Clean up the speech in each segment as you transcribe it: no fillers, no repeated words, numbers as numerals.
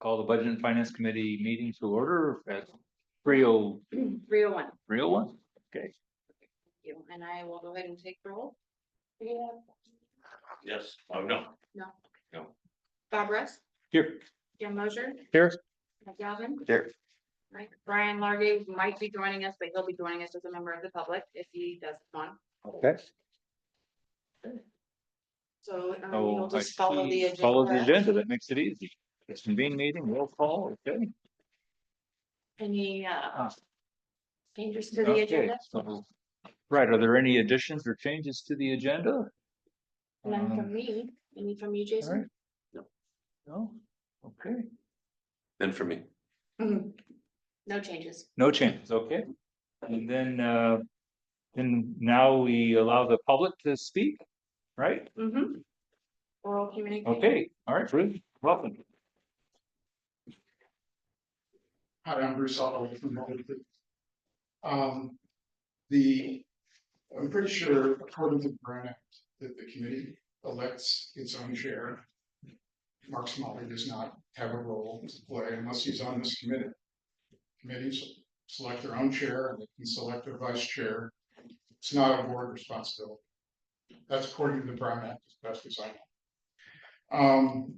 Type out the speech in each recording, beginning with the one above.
Call the Budget and Finance Committee meeting to order at 3:01. 301. 3:01. Okay. And I will go ahead and take roll. Yes. Oh, no. No. Bob Russ, Here. Jim Mosier, Here. Mike Galvin. Here. Right. Brian Largate might be joining us, but he'll be joining us as a member of the public if he does want. Okay. So Oh, you'll just follow the agenda. Follow the agenda. That makes it easy. It's convene meeting, roll call. Okay. Any changes to the Okay, agenda? so- right. Are there any additions or changes to the agenda? None from me. Any from you, All Jason? right. No. Okay. Then for me. Mhm. No changes. No changes. Okay. And then now we allow the public to speak, right? Oral communication. Okay. All right, Ruth, welcome. Hi, I'm Bruce Otto from Mobility. I'm pretty sure according to the Brown Act that the committee elects its own chair. Mark Smalley does not have a role to play unless he's on this committee. Committees select their own chair and they can select their vice chair. It's not a board responsibility. That's according to the Brown Act as best as I know.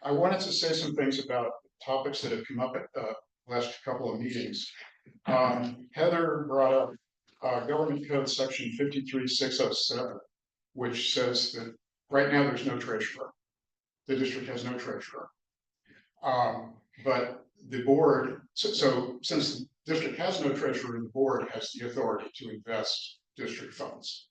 I wanted to say some things about topics that have come up at the last couple of meetings. Heather brought up Government Code Section 53607, which says that right now there's no treasurer. The district has no treasurer. But the board, so since the district has no treasurer, the board has the authority to invest district funds.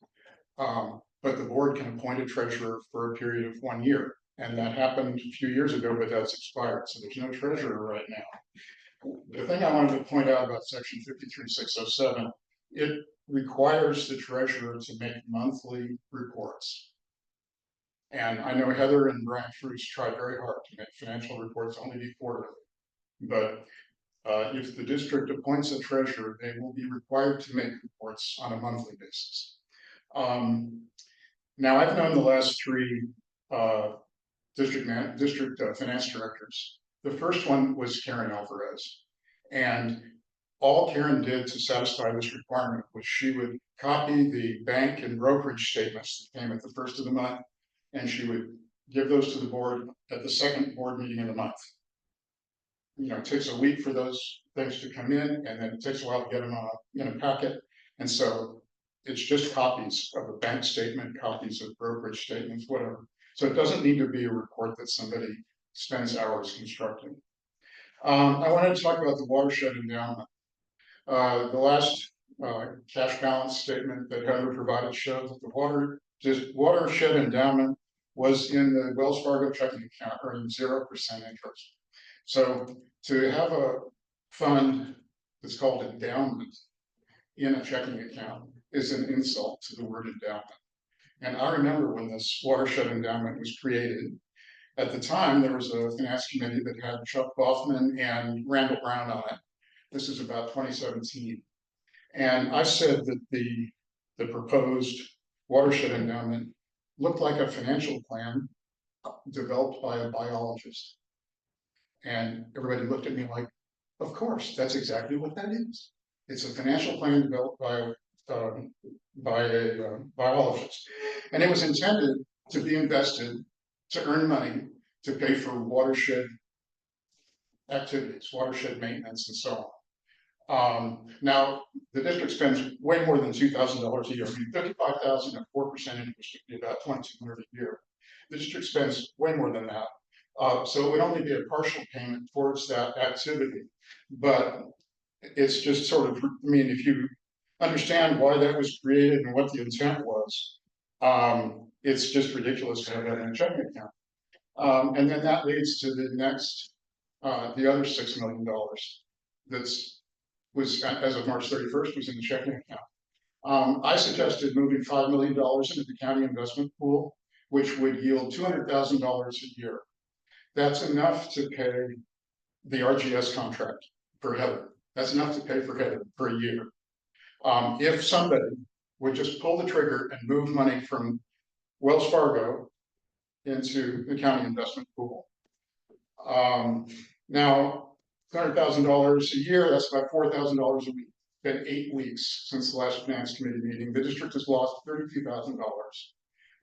But the board can appoint a treasurer for a period of 1 year. And that happened a few years ago, but that's expired. So there's no treasurer right now. The thing I wanted to point out about Section 53607, it requires the treasurer to make monthly reports. And I know Heather and Brian Fruits tried very hard to make financial reports only be quarterly. But if the district appoints a treasurer, they will be required to make reports on a monthly basis. Now, I've known the last three district finance directors. The first one was Karen Alvarez. And all Karen did to satisfy this requirement was she would copy the bank and brokerage statements that came at the first of the month, and she would give those to the board at the second board meeting of the month. You know, it takes a week for those things to come in, and then it takes a while to get them in a packet. And so it's just copies of a bank statement, copies of brokerage statements, whatever. So it doesn't need to be a report that somebody spends hours constructing. I wanted to talk about the watershed endowment. The last cash balance statement that Heather provided showed that the watershed endowment was in the Wells Fargo checking account earning 0% interest. So to have a fund that's called endowment in a checking account is an insult to the word endowment. And I remember when this watershed endowment was created. At the time, there was a finance committee that had Chuck Hoffman and Randall Brown on it. This is about 2017. And I said that the proposed watershed endowment looked like a financial plan developed by a biologist. And everybody looked at me like, of course, that's exactly what that is. It's a financial plan developed by a biologist. And it was intended to be invested to earn money to pay for watershed activities, watershed maintenance, and so on. Now, the district spends way more than $2,000 a year. I mean, $55,000 at 4% interest would be about $2,200 a year. The district spends way more than that. So it would only be a partial payment towards that activity. But it's just sort of, I mean, if you understand why that was created and what the intent was, it's just ridiculous to have that in a checking account. And then that leads to the next, the other $6 million was as of March 31st was in the checking account. I suggested moving $5 million into the county investment pool, which would yield $200,000 a year. That's enough to pay the RGS contract for Heather. That's enough to pay for Heather for a year. If somebody would just pull the trigger and move money from Wells Fargo into the county investment pool, Now, $200,000 a year, that's about $4,000 a week. Been 8 weeks since the last finance committee meeting. The district has lost $32,000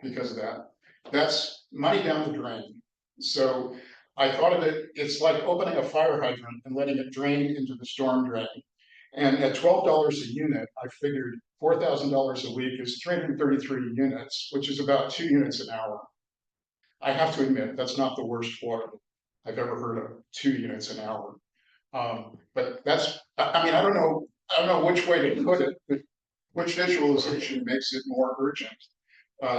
because of that. That's money down the drain. So I thought of it, it's like opening a fire hydrant and letting it drain into the storm drain. And at $12 a unit, I figured $4,000 a week is 333 units, which is about 2 units an hour. I have to admit, that's not the worst water I've ever heard of, 2 units an hour. But that's, I mean, I don't know which way to put it, but which visualization makes it more urgent.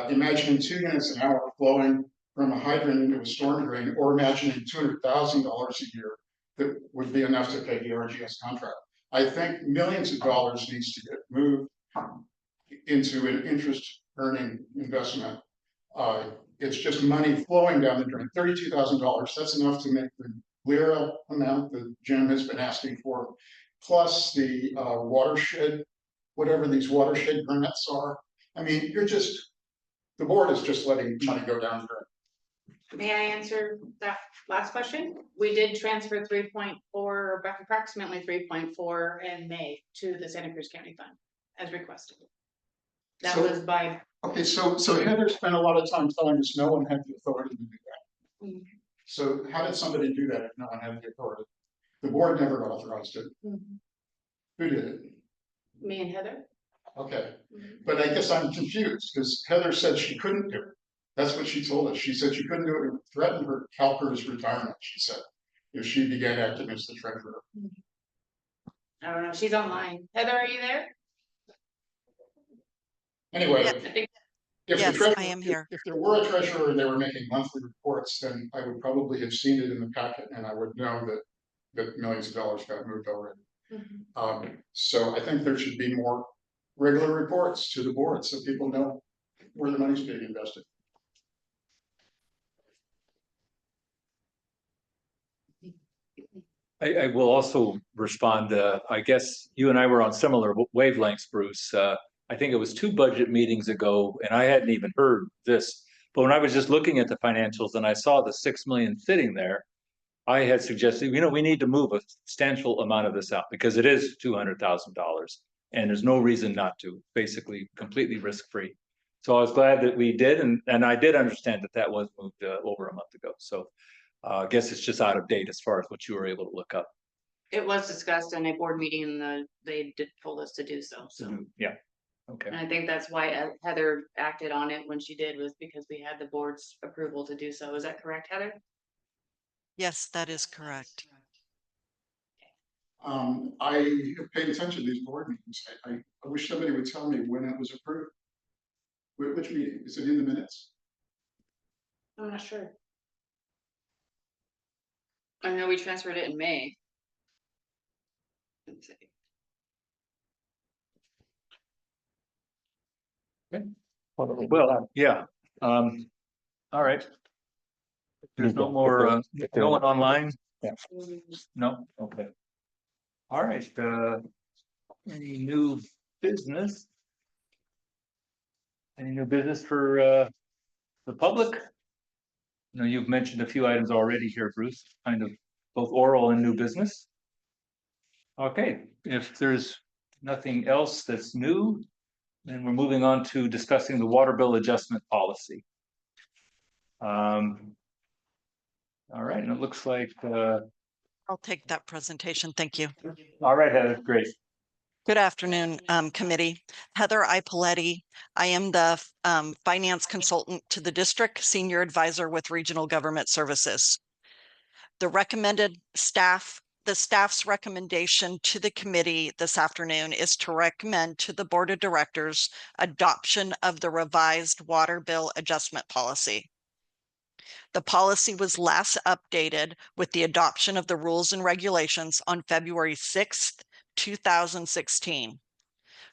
Imagining 2 units an hour flowing from a hydrant into a storm drain, or imagining $200,000 a year that would be enough to pay the RGS contract. I think millions of dollars needs to get moved into an interest earning investment. It's just money flowing down the drain, $32,000, that's enough to make the LIRA amount that Jim has been asking for, plus the watershed, whatever these watershed grants are. I mean, the board is just letting money go down the drain. May I answer that last question? We did transfer 3.4, approximately 3.4 in May to the Santa Cruz County Fund as requested. That So- was by, Okay, so Heather spent a lot of time telling us no one had the authority to do that. Mhm. So how did somebody do that if no one had the authority? The board never authorized it. Who did it? me and Heather. Okay, but I guess I'm confused because Heather said she couldn't do it. That's what she told us. She said she couldn't do it. It threatened her CalPERS retirement, she said, if she began acting as the treasurer. I don't know, she's online. Heather, are you there? Anyway, Yeah. I think if the Yes, treasurer, I am here. if there were a treasurer and they were making monthly reports, then I would probably have seen it in the packet and I would know that millions of dollars got moved already. So I think there should be more regular reports to the board so people know where the money's being invested. I will also respond, I guess you and I were on similar wavelengths, Bruce. I think it was 2 budget meetings ago, and I hadn't even heard this. But when I was just looking at the financials and I saw the 6 million sitting there, I had suggested, we need to move a substantial amount of this out because it is $200,000 and there's no reason not to, basically completely risk-free. So I was glad that we did, and I did understand that was moved over a month ago. So I guess it's just out of date as far as what you were able to look up. it was discussed in a board meeting and they told us to do so. Yeah, okay. And I think that's why Heather acted on it when she did, was because we had the board's approval to do so. Is that correct, Heather? Yes, that is correct. I have paid attention to these board meetings. I wish somebody would tell me when it was approved. Which meeting? Is it in the minutes? I'm not sure. I know we transferred it in May. Let's see. Well, yeah, all right. There's no more, no one online? No, okay. All right, any new business? Any new business for, the public? No, you've mentioned a few items already here, Bruce, kind of both oral and new business. Okay, if there's nothing else that's new, then we're moving on to discussing the water bill adjustment policy. All right, and it looks like, I'll take that presentation. Thank you. all right, Heather, great. Good afternoon, committee. Heather Ipoletti. I am the finance consultant to the district, senior advisor with Regional Government Services. The staff's recommendation to the committee this afternoon is to recommend to the board of directors adoption of the revised water bill adjustment policy. The policy was last updated with the adoption of the rules and regulations on February 6th, 2016.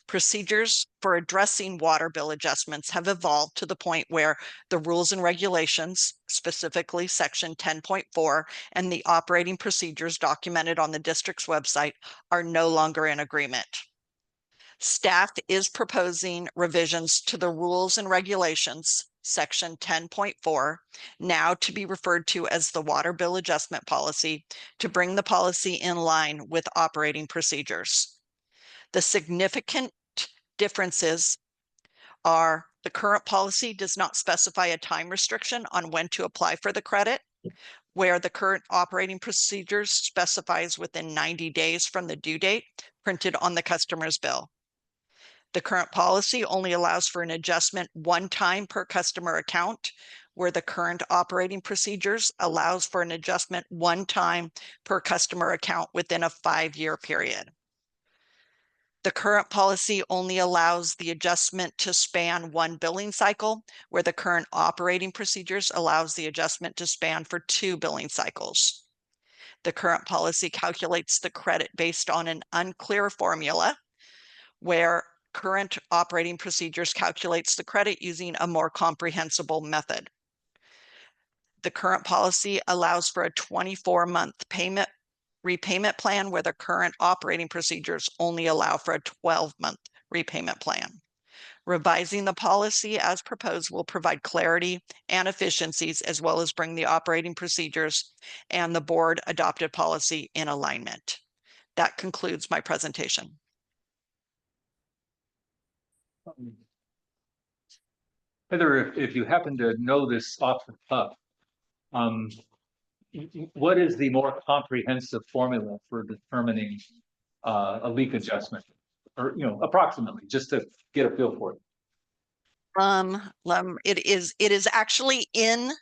Procedures for addressing water bill adjustments have evolved to the point where the rules and regulations, specifically section 10.4 and the operating procedures documented on the district's website, are no longer in agreement. Staff is proposing revisions to the rules and regulations section 10.4, now to be referred to as the water bill adjustment policy, to bring the policy in line with operating procedures. The significant differences are the current policy does not specify a time restriction on when to apply for the credit, where the current operating procedures specifies within 90 days from the due date printed on the customer's bill. The current policy only allows for an adjustment one time per customer account, where the current operating procedures allows for an adjustment one time per customer account within a 5-year period. The current policy only allows the adjustment to span one billing cycle, where the current operating procedures allows the adjustment to span for 2 billing cycles. The current policy calculates the credit based on an unclear formula, where current operating procedures calculates the credit using a more comprehensible method. The current policy allows for a 24-month repayment plan, where the current operating procedures only allow for a 12-month repayment plan. Revising the policy as proposed will provide clarity and efficiencies, as well as bring the operating procedures and the board adopted policy in alignment. That concludes my presentation. Heather, if you happen to know this off the cuff, what is the more comprehensive formula for determining a leak adjustment? Or, approximately, just to get a feel for it. It is actually in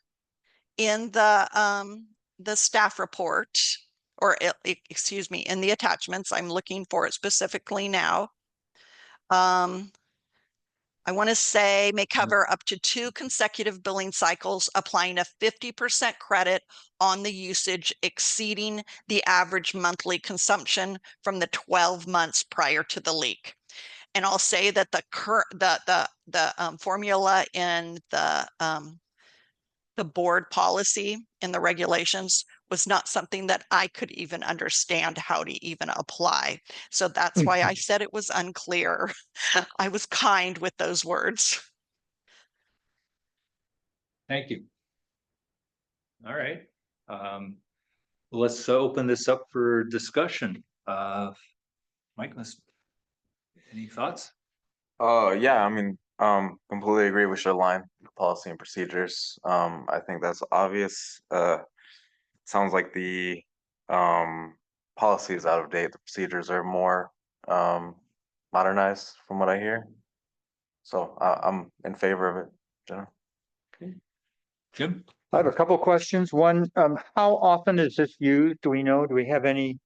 the staff report, or excuse me, in the attachments. I'm looking for it specifically now. I want to say may cover up to 2 consecutive billing cycles, applying a 50% credit on the usage exceeding the average monthly consumption from the 12 months prior to the leak. And I'll say that the formula in the board policy in the regulations was not something that I could even understand how to even apply. So that's why I said it was unclear. I was kind with those words. Thank you. All right. Let's open this up for discussion. Mike, any thoughts? Yeah, I mean, completely agree. We should align policy and procedures. I think that's obvious. Sounds like the policy is out of date. The procedures are more modernized from what I hear. So I'm in favor of it, Jenna. Jim? I have a couple of questions. One, how often is this used? Do we know? Do we have any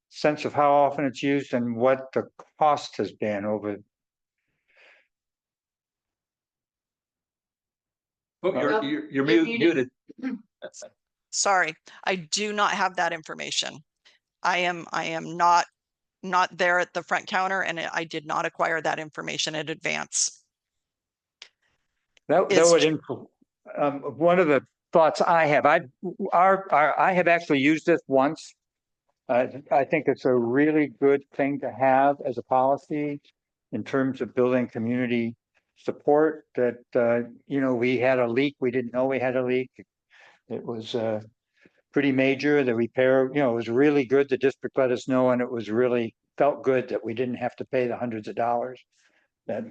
sense of how often it's used and what the cost has been over? Oh, Well, you're you're muted. Sorry, I do not have that information. I am not there at the front counter, and I did not acquire that information in advance. That would one of the thoughts I have. I have actually used this once. I think it's a really good thing to have as a policy in terms of building community support. That we had a leak. We didn't know we had a leak. It was pretty major. The repair, it was really good. The district let us know, and it was really felt good that we didn't have to pay the hundreds of dollars. That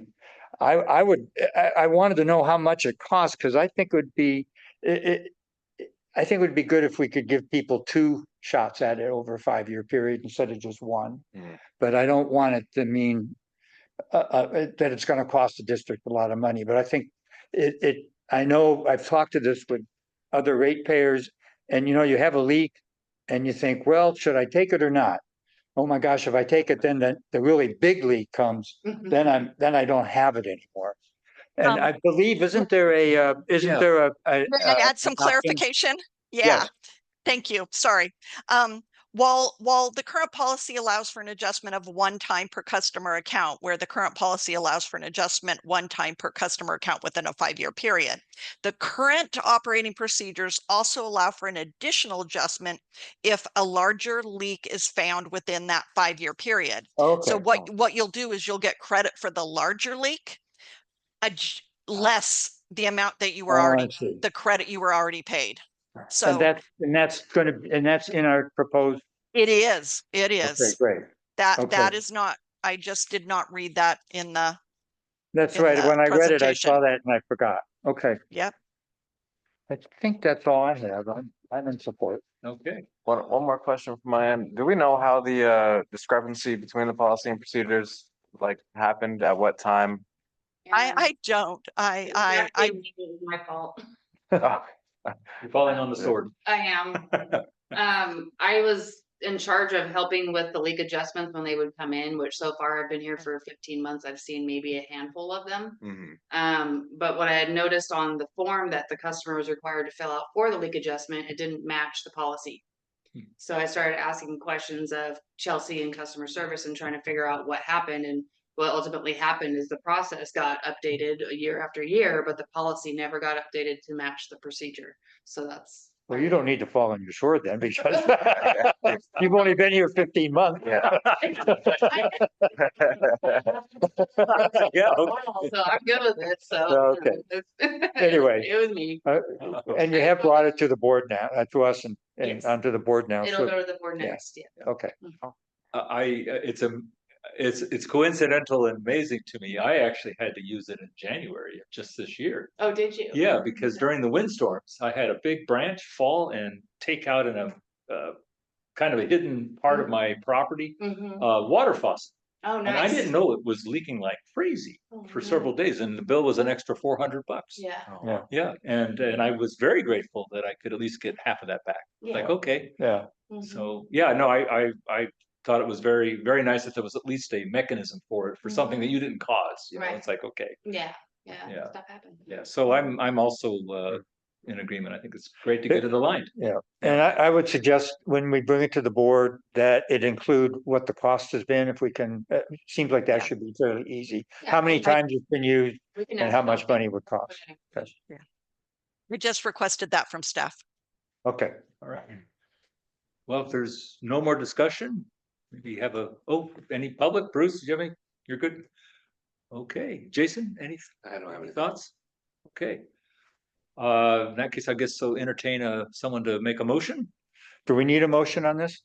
I wanted to know how much it cost, because I think it would be I think it would be good if we could give people 2 shots at it over a 5-year period instead of just one. But I don't want it to mean that it's going to cost the district a lot of money. But I think I know I've talked to this with other ratepayers, and you have a leak and you think, well, should I take it or not? Oh my gosh, if I take it, then the really big leak comes, then I don't have it anymore. And I believe, isn't there a May I add some option? clarification? Yeah. Yes. Thank you. Sorry. While the current policy allows for an adjustment of one time per customer account, where the current policy allows for an adjustment one time per customer account within a 5-year period, the current operating procedures also allow for an additional adjustment if a larger leak is found within that 5-year period. Okay. So what you'll do is you'll get credit for the larger leak, less the amount that you were Oh, I already, see. the credit you were already paid. And So that's in our proposed, it is, okay, great. that okay. is not, I just did not read that in the, That's in right. the When I read it, I presentation. saw that and I forgot. Okay. Yep. I think that's all I have. I'm in support. Okay. One more question from my end. Do we know how the discrepancy between the policy and procedures like happened at what time? I don't, It was actually me, it was my fault. Oh, You're falling on the sword. I am. I was in charge of helping with the leak adjustments when they would come in, which so far I've been here for 15 months. I've seen maybe a handful of them. mhm. But what I had noticed on the form that the customer was required to fill out for the leak adjustment, it didn't match the policy. So I started asking questions of Chelsea and customer service and trying to figure out what happened. And what ultimately happened is the process got updated year after year, but the policy never got updated to match the procedure. So that's. Well, you don't need to fall on your sword then because you've only been here 15 months. Yeah. Yeah. So I'm good with it, so. Okay. Anyway. It was me. And you have brought it to the board now, to us and Yes. onto the board now. It'll so- go to the board yeah. next, yeah. Okay. It's coincidental and amazing to me. I actually had to use it in January of just this year. Oh, did you? Yeah, because during the windstorms, I had a big branch fall and take out in a kind of a hidden part of my property, Mhm. water faucet. Oh, And I nice. didn't know it was leaking like crazy Oh, for man. several days, and the bill was an extra $400. Yeah. Yeah. Yeah, and I was very grateful that I could at least get half of that back. Like, Yeah. okay, Yeah. Mhm. so, yeah, no, I thought it was very, very nice that there was at least a mechanism for it, for something that you didn't cause, you know, Right. it's like, okay. Yeah, Yeah. yeah, stuff happened. Yeah, so I'm also in agreement. I think it's great to get it aligned. Yeah. And I would suggest when we bring it to the board that it include what the cost has been, if we can, it seems like that Yeah. should be fairly easy. Yeah, How many I- times it's been used We can and ask how about much that. money would cost. We just requested that from staff. Okay. All right. Well, if there's no more discussion, maybe have any public, Bruce, do you have any, you're good? Okay, Jason, any I don't have any thoughts? Okay. In that case, I guess so entertain someone to make a motion. Do we need a motion on this?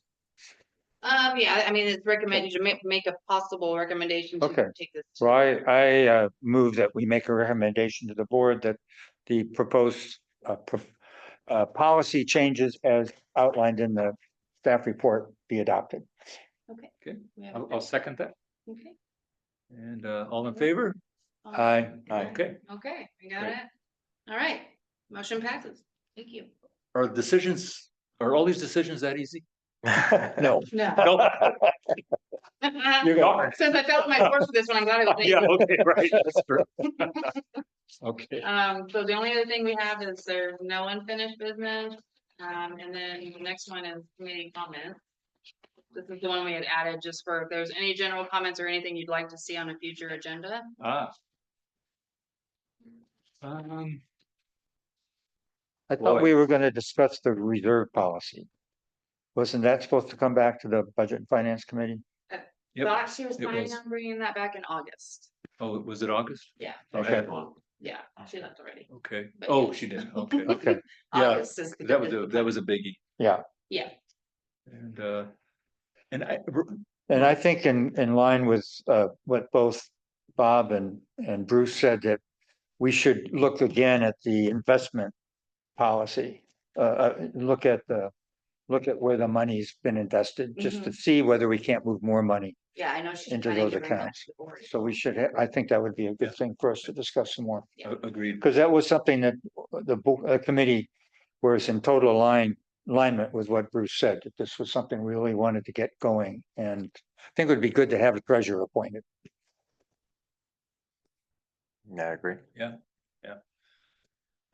Yeah, I mean, it's recommended you make a possible recommendation to Okay. take this. So I move that we make a recommendation to the board that the proposed policy changes as outlined in the staff report be adopted. Okay. We have I'll second that. Okay. And all in favor? Aye. Okay. Okay, we got Great. it. All right, motion passes. Thank you. Are all these decisions that easy? No. No. No. You got Since I felt my force for this one, I'm glad it was me. Yeah, okay, right, that's true. Okay, So the only other thing we have is there's no unfinished business. And then the next one is committee comments. This is the one we had added just for if there's any general comments or anything you'd like to see on a future agenda. I thought Boy. we were gonna discuss the reserve policy. Wasn't that supposed to come back to the Budget and Finance Committee? Yep, Thought she was it planning was. on bringing that back in August. Oh, was it August? Yeah, Okay, yeah, she left already. Okay, But oh, yeah. she did, okay. okay, Yeah, August is the- that was a biggie. yeah. Yeah, And And I think in line with what both Bob and Bruce said, that we should look again at the investment policy. Look at where the money's been invested, just to see whether we can't move more money. yeah, I know she's Into planning those to bring that accounts. to the board. So we should, I think that would be a good thing for us to discuss some more. agreed. Because that was something that the committee was in total alignment with what Bruce said, that this was something we really wanted to get going. And I think it would be good to have a treasurer appointed. Yeah, I agree.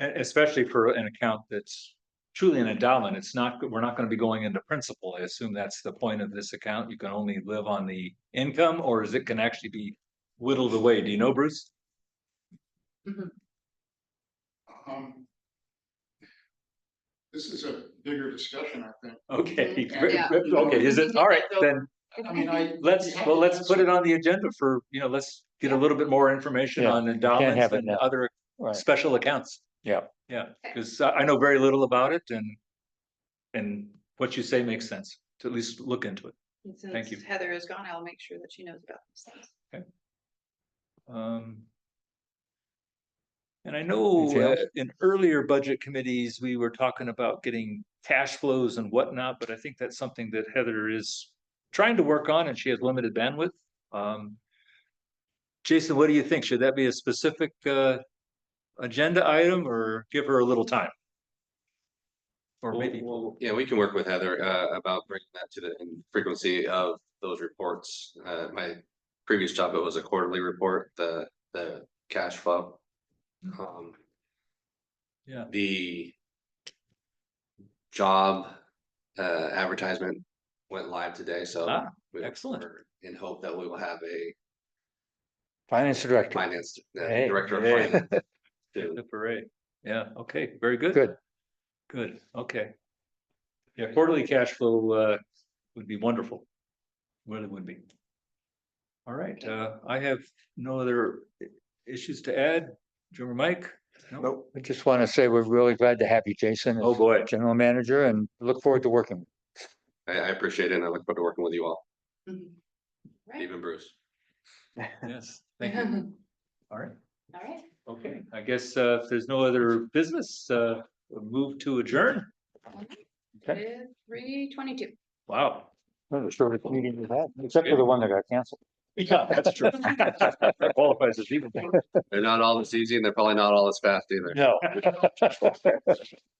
And especially for an account that's truly an endowment, we're not gonna be going into principal. I assume that's the point of this account. You can only live on the income, or is it can actually be whittled away? Do you know, Bruce? This is a bigger discussion, I think. Okay, Yeah. okay, is it? All right, then I mean, let's put it on the agenda for, let's get a little bit more information Yeah, on endowments have it and now. other Right. special accounts. Yeah. Yeah, because I know very little about it and what you say makes sense to at least look into it. And Thank you. since Heather is gone, I'll make sure that she knows about these things. And I know Anything else? in earlier budget committees, we were talking about getting cash flows and whatnot, but I think that's something that Heather is trying to work on and she has limited bandwidth. Jason, what do you think? Should that be a specific agenda item or give her a little time? Or maybe, Yeah, we can work with Heather about bringing that to the frequency of those reports. My previous job, it was a quarterly report, the cash flow. yeah, The job advertisement went live today, so Ah, we're excellent. in hope that we will have a Finance director. finance Hey, director of hey. finance. soon. the parade. Yeah, okay, very good. Good. Good, okay. Yeah, quarterly cash flow would be wonderful. Really would be. All right, I have no other issues to add. Jim or Mike? No? I just want to say we're really glad to have you, Jason, Oh, as boy. general manager, and look forward to working. I appreciate it and I look forward to working with you all, Mhm. Right. even Bruce. Yes, thank you. All right, All right. okay, I guess if there's no other business, we'll move to adjourn. Okay. 3:22. Wow. One of the shortest meetings we've had, except for the one that got canceled. Yeah, that's true. That qualifies as even. They're not all as easy and they're probably not all as fast either. No.